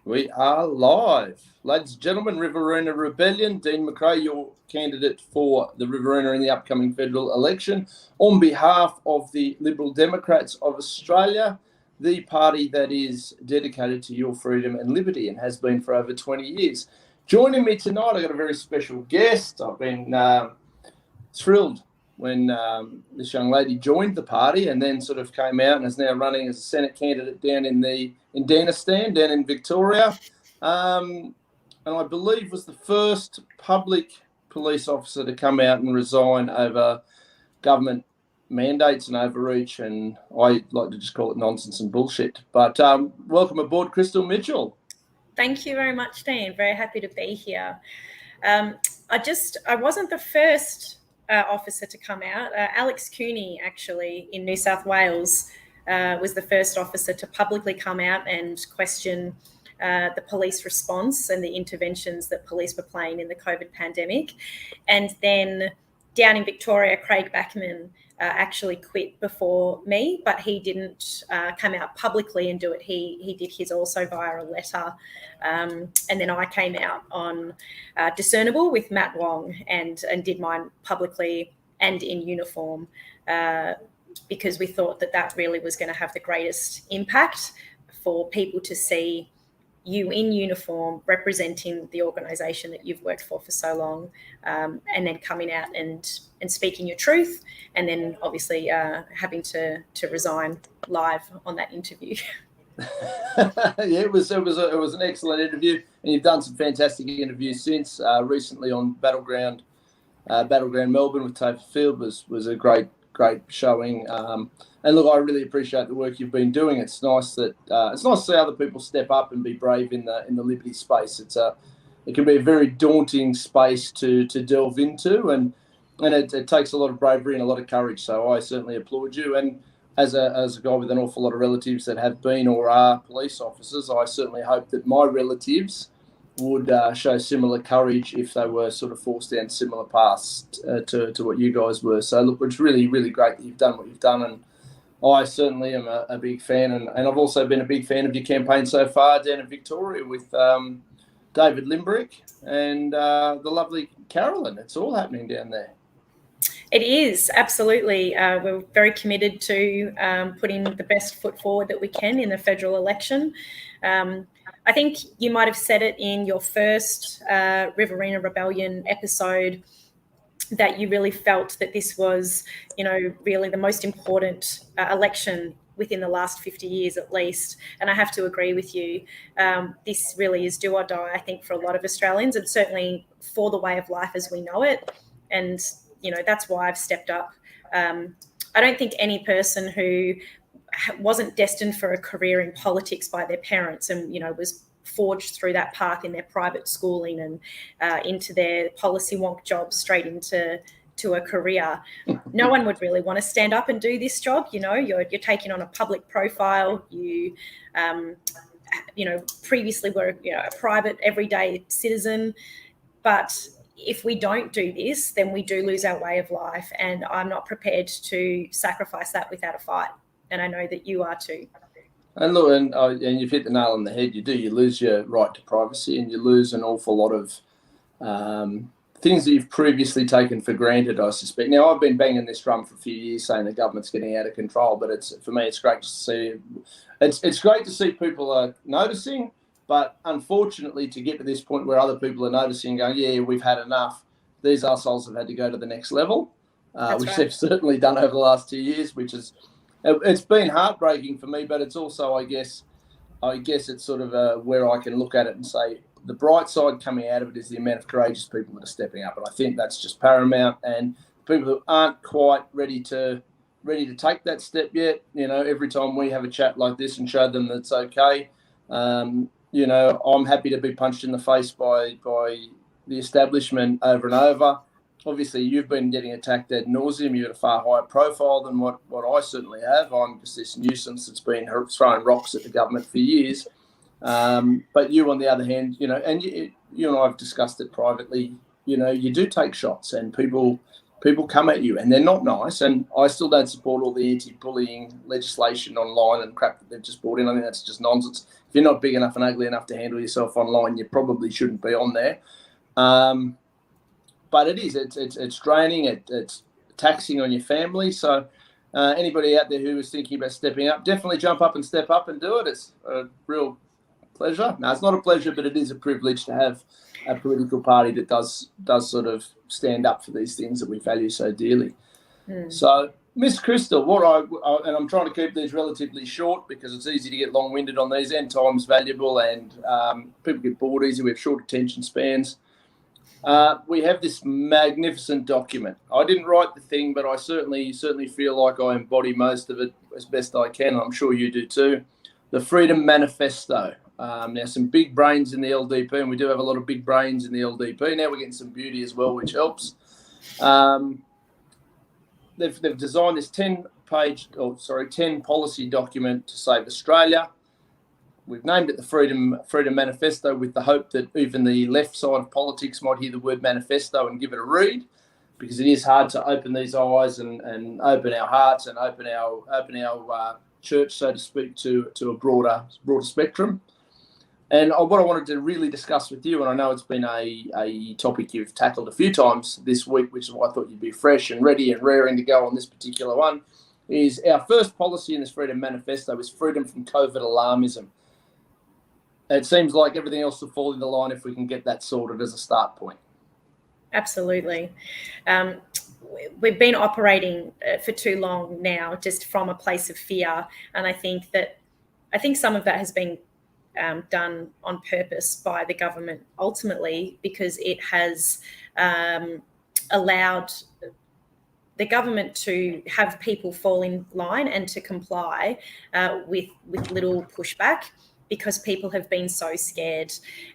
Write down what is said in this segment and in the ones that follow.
We are live. Ladies and gentlemen, Riverina Rebellion, Dean McRae, your candidate for the Riverina in the upcoming federal election, on behalf of the Liberal Democrats of Australia, the party that is dedicated to your freedom and liberty and has been for over 20 years. Joining me tonight, I've got a very special guest. I've been thrilled when this young lady joined the party and then sort of came out and is now running as a Senate candidate down in Danistan, down in Victoria, and I believe was the first public police officer to come out and resign over government mandates and overreach, and I like to just call it nonsense and bullshit. But welcome aboard, Krystle Mitchell. Thank you very much, Dean. Very happy to be here. I wasn't the first officer to come out. Alex Cooney, actually, in New South Wales, was the first officer to publicly come out and question the police response and the interventions that police were playing in the COVID pandemic. And then down in Victoria, Craig Backman actually quit before me, but he didn't come out publicly and do it. He did his also via a letter. And then I came out on Discernible with Matt Wong and did mine publicly and in uniform because we thought that really was going to have the greatest impact for people to see you in uniform representing the organisation that you've worked for so long, and then coming out and speaking your truth, and then obviously having to resign live on that interview. Yeah, it was an excellent interview, and you've done some fantastic interviews since. Recently on Battleground Melbourne with Topher Field was a great showing. And look, I really appreciate the work you've been doing. It's nice to see other people step up and be brave in the liberty space. It can be a very daunting space to delve into, and it takes a lot of bravery and a lot of courage. So I certainly applaud you. And as a guy with an awful lot of relatives that have been or are police officers, I certainly hope that my relatives would show similar courage if they were sort of forced down similar paths to what you guys were. So look, it's really, really great that you've done what you've done, and I certainly am a big fan, and I've also been a big fan of your campaign so far down in Victoria with David Limbrick and the lovely Carolyn. It's all happening down there. It is, absolutely. We're very committed to putting the best foot forward that we can in the federal election. I think you might have said it in your first Riverina Rebellion episode that you really felt that this was, really the most important election within the last 50 years at least. And I have to agree with you. This really is do or die, I think, for a lot of Australians, and certainly for the way of life as we know it. And, that's why I've stepped up. I don't think any person who wasn't destined for a career in politics by their parents and, was forged through that path in their private schooling and into their policy wonk jobs straight into a career. No one would really want to stand up and do this job. You're taking on a public profile. You previously were a private everyday citizen, but if we don't do this, then we do lose our way of life, and I'm not prepared to sacrifice that without a fight, and I know that you are too. And look, and you've hit the nail on the head. You lose your right to privacy, and you lose an awful lot of things that you've previously taken for granted, I suspect. Now, I've been banging this drum for a few years, saying the government's getting out of control, but for me, it's great to see. It's great to see people are noticing, but unfortunately, to get to this point where other people are noticing and going, yeah, we've had enough, these arseholes have had to go to the next level, which they've certainly done over the last 2 years, it's been heartbreaking for me, but it's also, I guess it's sort of where I can look at it and say the bright side coming out of it is the amount of courageous people that are stepping up, and I think that's just paramount. And people who aren't quite ready to take that step yet, every time we have a chat like this and show them that it's okay, I'm happy to be punched in the face by the establishment over and over. Obviously, you've been getting attacked ad nauseum. You've got a far higher profile than what I certainly have. I'm just this nuisance that's been throwing rocks at the government for years. But you, on the other hand, and you and I have discussed it privately, you do take shots, and people people come at you and they're not nice. And I still don't support all the anti-bullying legislation online and crap that they've just brought in. I think that's just nonsense. If you're not big enough and ugly enough to handle yourself online, you probably shouldn't be on there. But it's draining, it's taxing on your family. So anybody out there who is thinking about stepping up, definitely jump up and step up and do it. It's a real pleasure. No, it's not a pleasure, but it is a privilege to have a political party that does sort of stand up for these things that we value so dearly. So, Miss Krystle, and I'm trying to keep these relatively short because it's easy to get long-winded on these, and time's valuable, and people get bored easy. We have short attention spans. We have this magnificent document. I didn't write the thing, but I certainly feel like I embody most of it as best I can. I'm sure you do too. The Freedom Manifesto. Now, some big brains in the LDP, and we do have a lot of big brains in the LDP. Now we're getting some beauty as well, which helps. They've designed this 10 policy document to save Australia. We've named it the Freedom Manifesto with the hope that even the left side of politics might hear the word manifesto and give it a read, because it is hard to open these eyes and open our hearts and open our church, so to speak, to a broader spectrum. And what I wanted to really discuss with you, and I know it's been a topic you've tackled a few times this week, which is why I thought you'd be fresh and ready and raring to go on this particular one, is our first policy in this Freedom Manifesto is freedom from COVID alarmism. It seems like everything else will fall in the line if we can get that sorted as a start point. Absolutely. We've been operating for too long now just from a place of fear, and I think some of that has been done on purpose by the government ultimately, because it has allowed the government to have people fall in line and to comply with little pushback, because people have been so scared,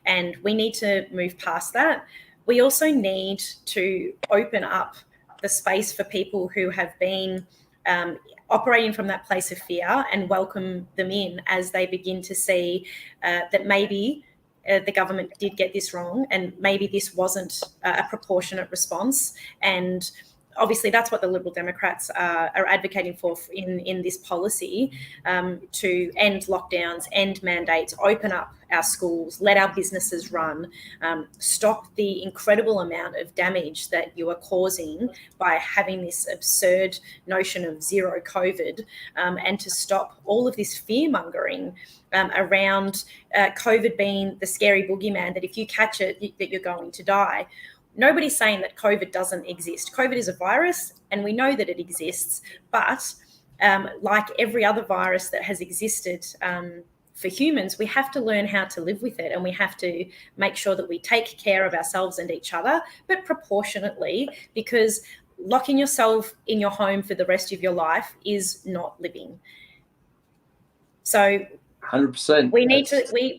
and we need to move past that. We also need to open up the space for people who have been operating from that place of fear and welcome them in as they begin to see that maybe the government did get this wrong, and maybe this wasn't a proportionate response. And obviously that's what the Liberal Democrats are advocating for in this policy, to end lockdowns, end mandates, open up our schools, let our businesses run, stop the incredible amount of damage that you are causing by having this absurd notion of zero COVID, and to stop all of this fear-mongering around COVID being the scary boogeyman that if you catch it, that you're going to die. Nobody's saying that COVID doesn't exist. COVID is a virus, and we know that it exists. But like every other virus that has existed for humans, we have to learn how to live with it, and we have to make sure that we take care of ourselves and each other, but proportionately, because locking yourself in your home for the rest of your life is not living. So 100%.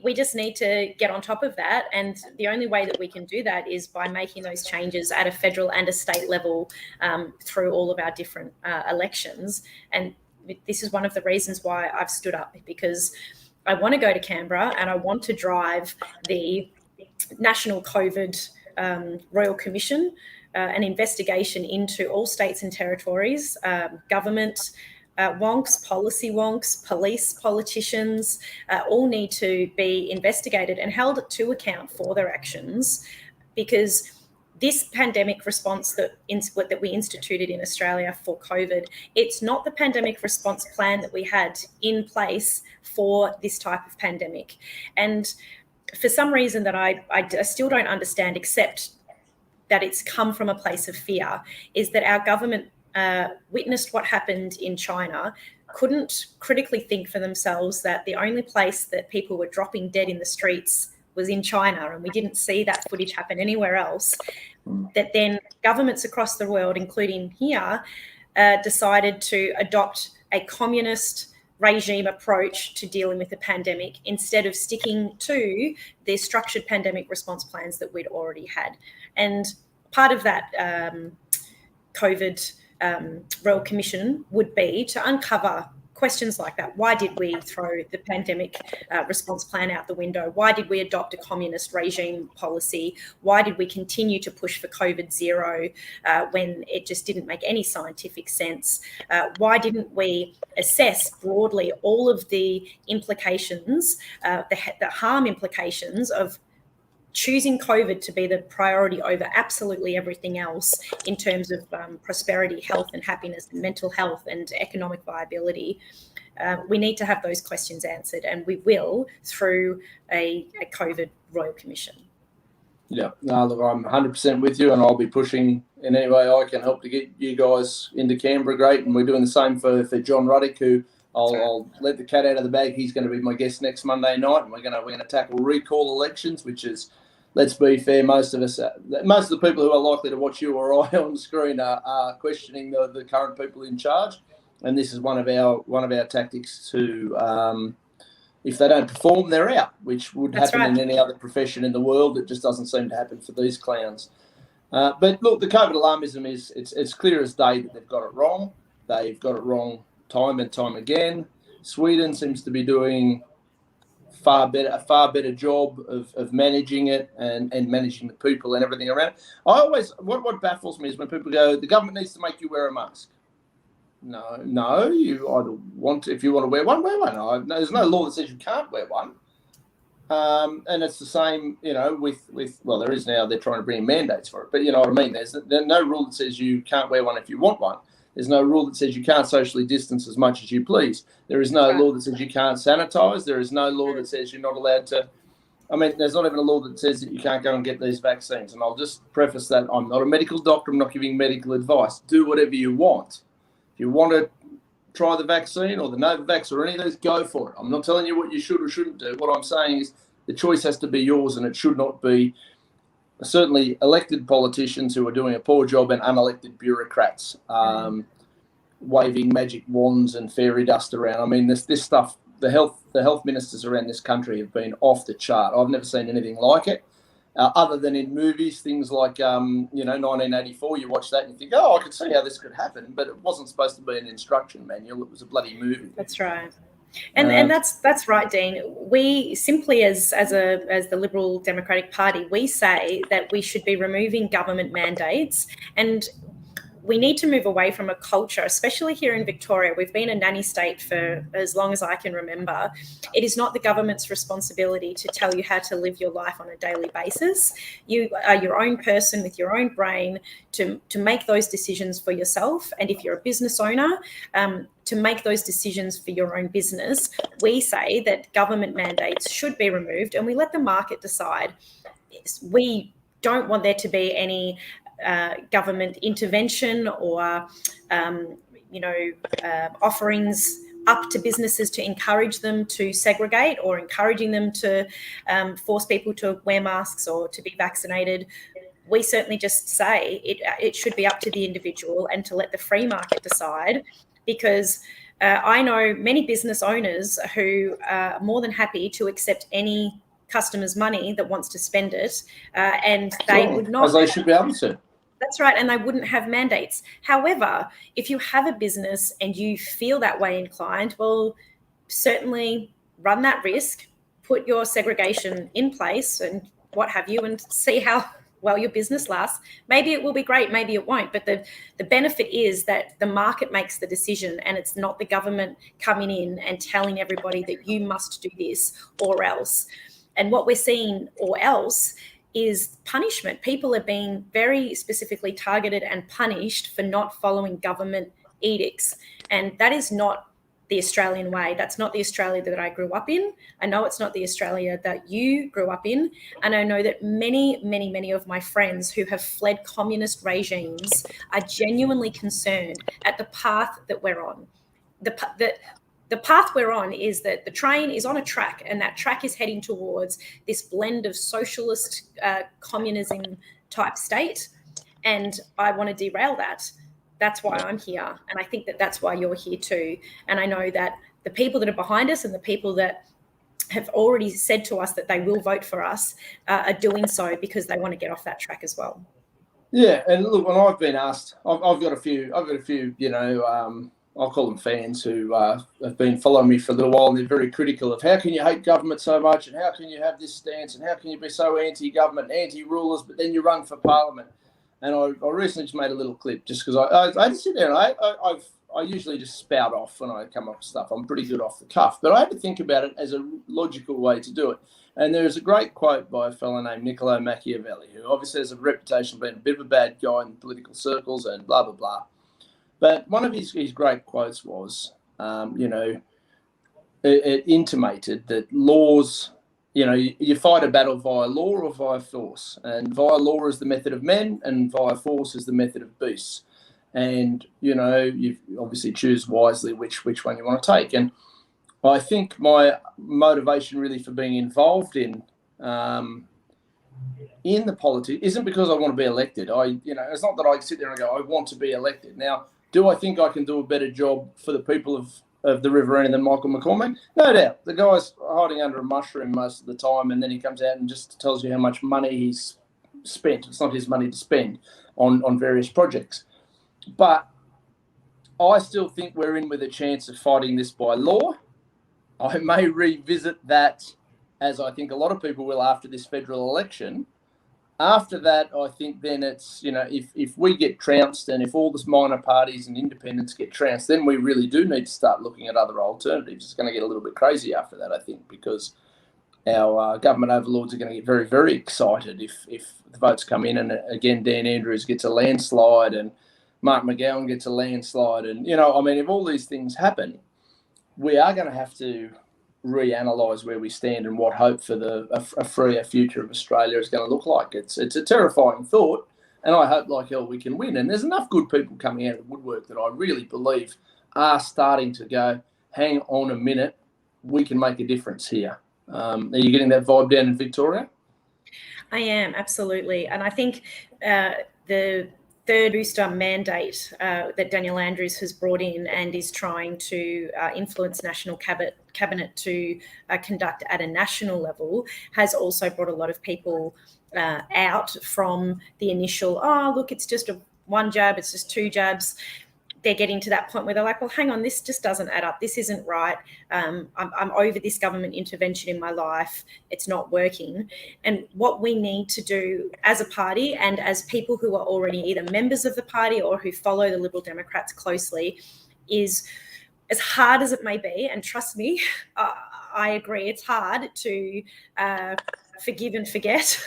We just need to get on top of that, and the only way that we can do that is by making those changes at a federal and a state level through all of our different elections. And this is one of the reasons why I've stood up, because I want to go to Canberra and I want to drive the National COVID Royal Commission, an investigation into all states and territories, government wonks, policy wonks, police, politicians, all need to be investigated and held to account for their actions, because this pandemic response that we instituted in Australia for COVID, it's not the pandemic response plan that we had in place for this type of pandemic. And for some reason that I still don't understand, except that it's come from a place of fear, is that our government witnessed what happened in China, couldn't critically think for themselves that the only place that people were dropping dead in the streets was in China, and we didn't see that footage happen anywhere else. That then governments across the world, including here, decided to adopt a communist regime approach to dealing with the pandemic instead of sticking to the structured pandemic response plans that we'd already had. And part of that COVID Royal Commission would be to uncover questions like that. Why did we throw the pandemic response plan out the window? Why did we adopt a communist regime policy? Why did we continue to push for COVID zero when it just didn't make any scientific sense? Why didn't we assess broadly all of the implications, the harm implications of choosing COVID to be the priority over absolutely everything else in terms of prosperity, health and happiness, and mental health and economic viability? We need to have those questions answered, and we will through a COVID Royal Commission. Yeah, no, look, I'm 100% with you, and I'll be pushing in any way I can help to get you guys into Canberra. Great, and we're doing the same for John Ruddick, who I'll let the cat out of the bag. He's going to be my guest next Monday night, and we're going to tackle recall elections, which is, let's be fair, most of the people who are likely to watch you or I on screen are questioning the current people in charge, and this is one of our tactics to, if they don't perform, they're out, which would happen in any other profession in the world. It just doesn't seem to happen for these clowns. But look, the COVID alarmism it's clear as day that they've got it wrong. They've got it wrong time and time again. Sweden seems to be doing a far better job of managing it and managing the people and everything around. What baffles me is when people go, the government needs to make you wear a mask. No, you either if you want to wear one, wear one. There's no law that says you can't wear one. And it's the same, with there is now, they're trying to bring in mandates for it, but you know what I mean? There's no rule that says you can't wear one if you want one. There's no rule that says you can't socially distance as much as you please. There is no law that says you can't sanitize. There is no law that says you're not allowed to. There's not even a law that says that you can't go and get these vaccines. And I'll just preface that I'm not a medical doctor. I'm not giving medical advice. Do whatever you want. If you want to try the vaccine or the Novavax or any of those, go for it. I'm not telling you what you should or shouldn't do. What I'm saying is the choice has to be yours, and it should not be certainly elected politicians who are doing a poor job and unelected bureaucrats waving magic wands and fairy dust around. This stuff, the health ministers around this country have been off the chart. I've never seen anything like it. Other than in movies, things like, 1984, you watch that and you think, I could see how this could happen, but it wasn't supposed to be an instruction manual. It was a bloody movie. That's right. And that's right, Dean. We simply, as the Liberal Democratic Party, we say that we should be removing government mandates, and we need to move away from a culture, especially here in Victoria. We've been a nanny state for as long as I can remember. It is not the government's responsibility to tell you how to live your life on a daily basis. You are your own person with your own brain to make those decisions for yourself. And if you're a business owner, to make those decisions for your own business. We say that government mandates should be removed, and we let the market decide. We don't want there to be any government intervention or, offerings up to businesses to encourage them to segregate or encouraging them to force people to wear masks or to be vaccinated. We certainly just say it should be up to the individual and to let the free market decide, because I know many business owners who are more than happy to accept any customer's money that wants to spend it, and they would not. As they should be able to. That's right, and they wouldn't have mandates. However, if you have a business and you feel that way inclined, well, certainly run that risk, put your segregation in place and what have you, and see how well your business lasts. Maybe it will be great, maybe it won't, but the benefit is that the market makes the decision, and it's not the government coming in and telling everybody that you must do this or else. And what we're seeing or else is punishment. People are being very specifically targeted and punished for not following government edicts. And that is not the Australian way. That's not the Australia that I grew up in. I know it's not the Australia that you grew up in. And I know that many, many, many of my friends who have fled communist regimes are genuinely concerned at the path that we're on. The path we're on is that the train is on a track, and that track is heading towards this blend of socialist communism type state. And I want to derail that. That's why I'm here. And I think that that's why you're here too. And I know that the people that are behind us and the people that have already said to us that they will vote for us are doing so because they want to get off that track as well. Yeah. And look, when I've been asked, I've got a few, I'll call them fans who have been following me for a little while, and they're very critical of how can you hate government so much, and how can you have this stance, and how can you be so anti-government, anti-rulers, but then you run for parliament. And I recently just made a little clip just because I just sit there and I usually just spout off when I come up with stuff. I'm pretty good off the cuff, but I had to think about it as a logical way to do it. And there's a great quote by a fellow named Niccolo Machiavelli, who obviously has a reputation of being a bit of a bad guy in political circles and blah, blah, blah. But one of his great quotes was, it intimated that laws, you fight a battle via law or via force. And via law is the method of men, and via force is the method of beasts. And, you obviously choose wisely which one you want to take. And I think my motivation really for being involved in the politics isn't because I want to be elected. It's not that I sit there and go, I want to be elected. Now, do I think I can do a better job for the people of the Riverina than Michael McCormack? No doubt. The guy's hiding under a mushroom most of the time, and then he comes out and just tells you how much money he's spent. It's not his money to spend on various projects. But I still think we're in with a chance of fighting this by law. I may revisit that, as I think a lot of people will after this federal election. After that, I think then it's, if we get trounced and if all the minor parties and independents get trounced, then we really do need to start looking at other alternatives. It's going to get a little bit crazy after that, I think, because our government overlords are going to get very, very excited if the votes come in. And again, Dan Andrews gets a landslide and Mark McGowan gets a landslide. And, if all these things happen, we are going to have to reanalyse where we stand and what hope for a freer future of Australia is going to look like. It's a terrifying thought, and I hope like hell we can win. And there's enough good people coming out of the woodwork that I really believe are starting to go, hang on a minute, we can make a difference here. Are you getting that vibe down in Victoria? I am, absolutely. And I think the third booster mandate that Daniel Andrews has brought in and is trying to influence national cabinet to conduct at a national level has also brought a lot of people out from the initial, look, it's just one jab, it's just two jabs. They're getting to that point where they're like, well, hang on, this just doesn't add up. This isn't right. I'm over this government intervention in my life. It's not working. And what we need to do as a party and as people who are already either members of the party or who follow the Liberal Democrats closely is, as hard as it may be, and trust me, I agree, it's hard to forgive and forget.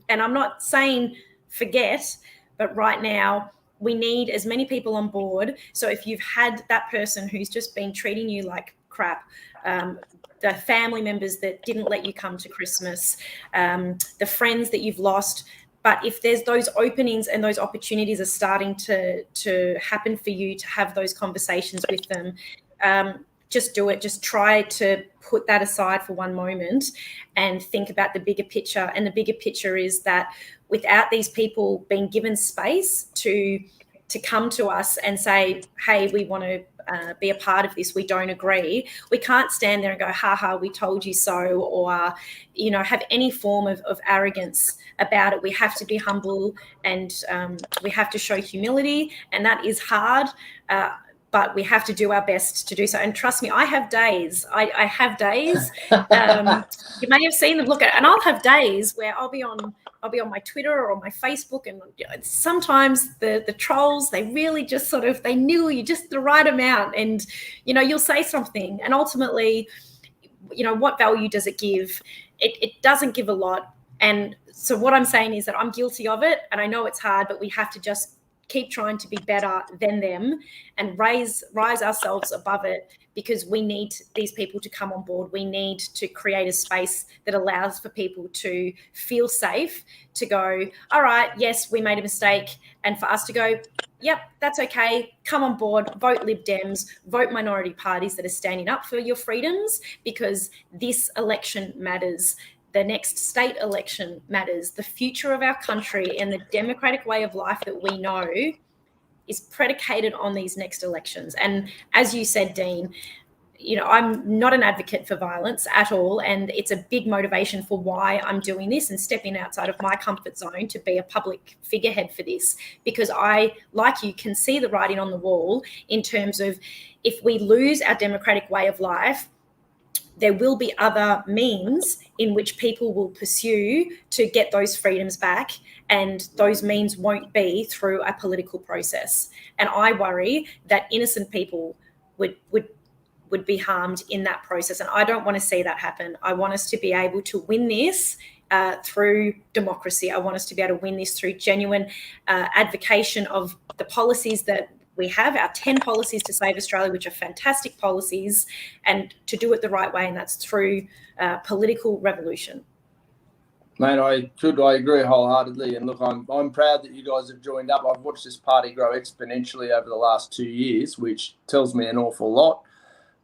And I'm not saying forget, but right now, we need as many people on board. So if you've had that person who's just been treating you like crap, the family members that didn't let you come to Christmas, the friends that you've lost, but if there's those openings and those opportunities are starting to happen for you to have those conversations with them, just do it. Just try to put that aside for one moment and think about the bigger picture. And the bigger picture is that without these people being given space to come to us and say, hey, we want to be a part of this, we don't agree, we can't stand there and go, ha, we told you so, or, have any form of arrogance about it. We have to be humble and we have to show humility, and that is hard. But we have to do our best to do so. And trust me, I have days. I have days. You may have seen them. Look at, and I'll have days where I'll be on my Twitter or my Facebook, and sometimes the trolls, they really just they nibble you just the right amount, and you'll say something, and ultimately, what value does it give? It doesn't give a lot. And so what I'm saying is that I'm guilty of it, and I know it's hard, but we have to just keep trying to be better than them and rise ourselves above it, because we need these people to come on board. We need to create a space that allows for people to feel safe, to go, all right, yes, we made a mistake, and for us to go, yep, that's okay, come on board, vote Lib Dems, vote minority parties that are standing up for your freedoms, because this election matters. The next state election matters. The future of our country and the democratic way of life that we know is predicated on these next elections. And as you said, Dean, I'm not an advocate for violence at all, and it's a big motivation for why I'm doing this and stepping outside of my comfort zone to be a public figurehead for this, because I, like you, can see the writing on the wall in terms of if we lose our democratic way of life, there will be other means in which people will pursue to get those freedoms back, and those means won't be through a political process. And I worry that innocent people would be harmed in that process. And I don't want to see that happen. I want us to be able to win this through democracy. I want us to be able to win this through genuine advocation of the policies that we have, our 10 policies to save Australia, which are fantastic policies, and to do it the right way, and that's through political revolution. Mate, I agree wholeheartedly. And look, I'm proud that you guys have joined up. I've watched this party grow exponentially over the last 2 years, which tells me an awful lot.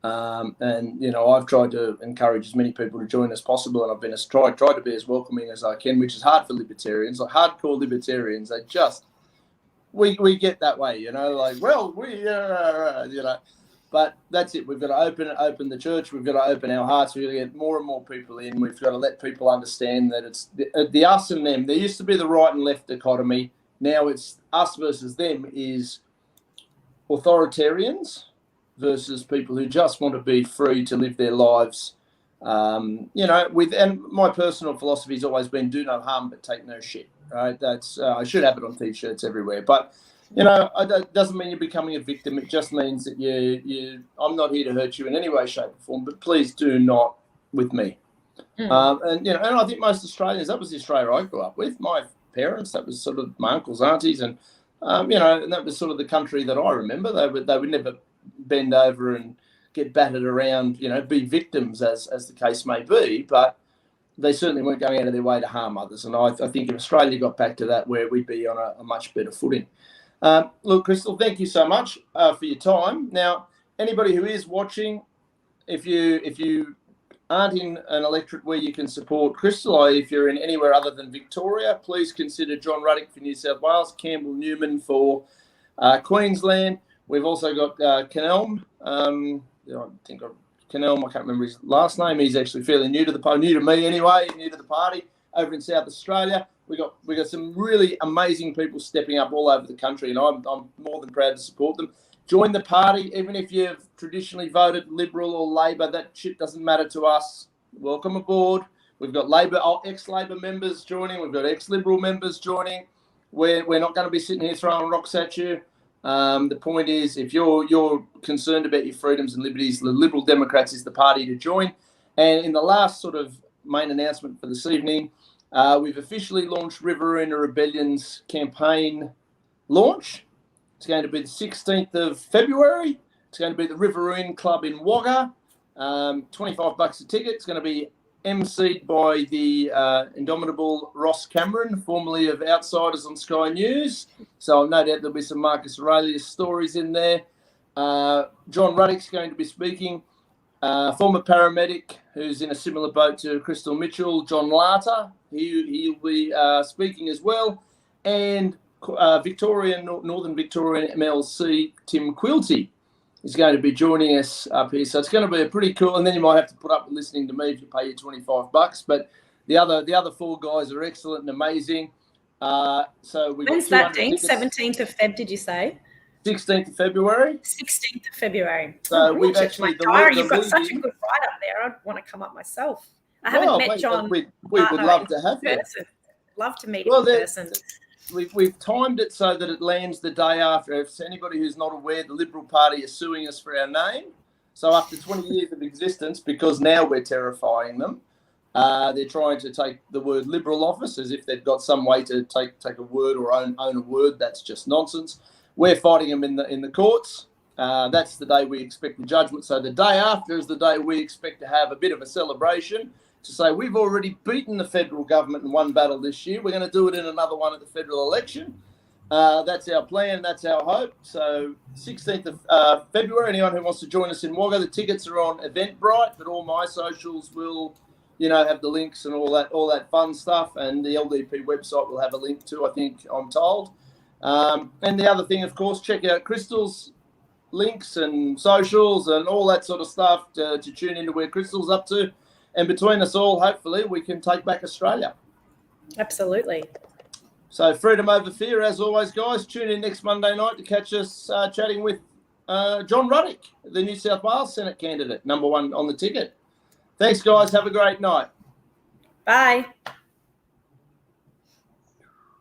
And I've tried to encourage as many people to join as possible, and I've been tried to be as welcoming as I can, which is hard for libertarians. Like hardcore libertarians, they just we get that way, But that's it. We've got to open the church. We've got to open our hearts. We've got to get more and more people in. We've got to let people understand that it's the us and them. There used to be the right and left dichotomy. Now it's us versus them. Is authoritarians versus people who just want to be free to live their lives. And my personal philosophy has always been do no harm but take no shit. Right? That's I should have it on t-shirts everywhere. But it doesn't mean you're becoming a victim. It just means that I'm not here to hurt you in any way, shape, or form. But please do not with me. And I think most Australians, that was the Australia I grew up with. My parents, that was sort of my uncles, aunties, and and that was sort of the country that I remember. They would never bend over and get battered around, be victims as the case may be, but they certainly weren't going out of their way to harm others. And I think if Australia got back to that, where we'd be on a much better footing. Look, Krystle, thank you so much for your time. Now, anybody who is watching, if you aren't in an electorate where you can support Krystle, or if you're in anywhere other than Victoria, please consider John Ruddock for New South Wales, Campbell Newman for Queensland. We've also got Kenelm. Kenelm, I can't remember his last name. He's actually fairly new to the party, new to me anyway, new to the party over in South Australia. We got some really amazing people stepping up all over the country, and I'm more than proud to support them. Join the party, even if you've traditionally voted Liberal or Labor. That shit doesn't matter to us. Welcome aboard. We've got ex-Labor members joining. We've got ex-Liberal members joining. We're not going to be sitting here throwing rocks at you. The point is, if you're concerned about your freedoms and liberties, the Liberal Democrats is the party to join. And in the last sort of main announcement for this evening, we've officially launched Riverina Rebellion's campaign launch. It's going to be the 16th of February. It's going to be the Riverina Club in Wagga. $25 a ticket. It's going to be emceed by the indomitable Ross Cameron, formerly of Outsiders on Sky News. So no doubt there'll be some Marcus Aurelius stories in there. John Ruddock's going to be speaking. Former paramedic who's in a similar boat to Krystle Mitchell, John Larter. He'll be speaking as well. And Northern Victorian MLC Tim Quilty is going to be joining us up here. So it's going to be a pretty cool, and then you might have to put up with listening to me if you pay your $25. But the other four guys are excellent and amazing. So we When's that, Dean? 17th of Feb, did you say? 16th of February. 16th of February. So we've actually you've got such a good write up there. I'd want to come up myself. I haven't met John. We would love to have you. Love to meet him in person. We've timed it so that it lands the day after. If anybody who's not aware, the Liberal Party is suing us for our name. So after 20 years of existence, because now we're terrifying them, they're trying to take the word Liberal office as if they've got some way to take a word or own a word. That's just nonsense. We're fighting them in the courts. That's the day we expect the judgment. So the day after is the day we expect to have a bit of a celebration to say we've already beaten the federal government in one battle this year. We're going to do it in another one at the federal election. That's our plan. That's our hope. So 16th of February, anyone who wants to join us in Wagga, the tickets are on Eventbrite, but all my socials will, have the links and all that fun stuff. And the LDP website will have a link too, I think, I'm told. And the other thing, of course, check out Krystle's links and socials and all that sort of stuff to tune into where Krystle's up to. And between us all, hopefully, we can take back Australia. Absolutely. So freedom over fear, as always, guys. Tune in next Monday night to catch us chatting with John Ruddock, the New South Wales Senate candidate, #1 on the ticket. Thanks, guys. Have a great night. Bye.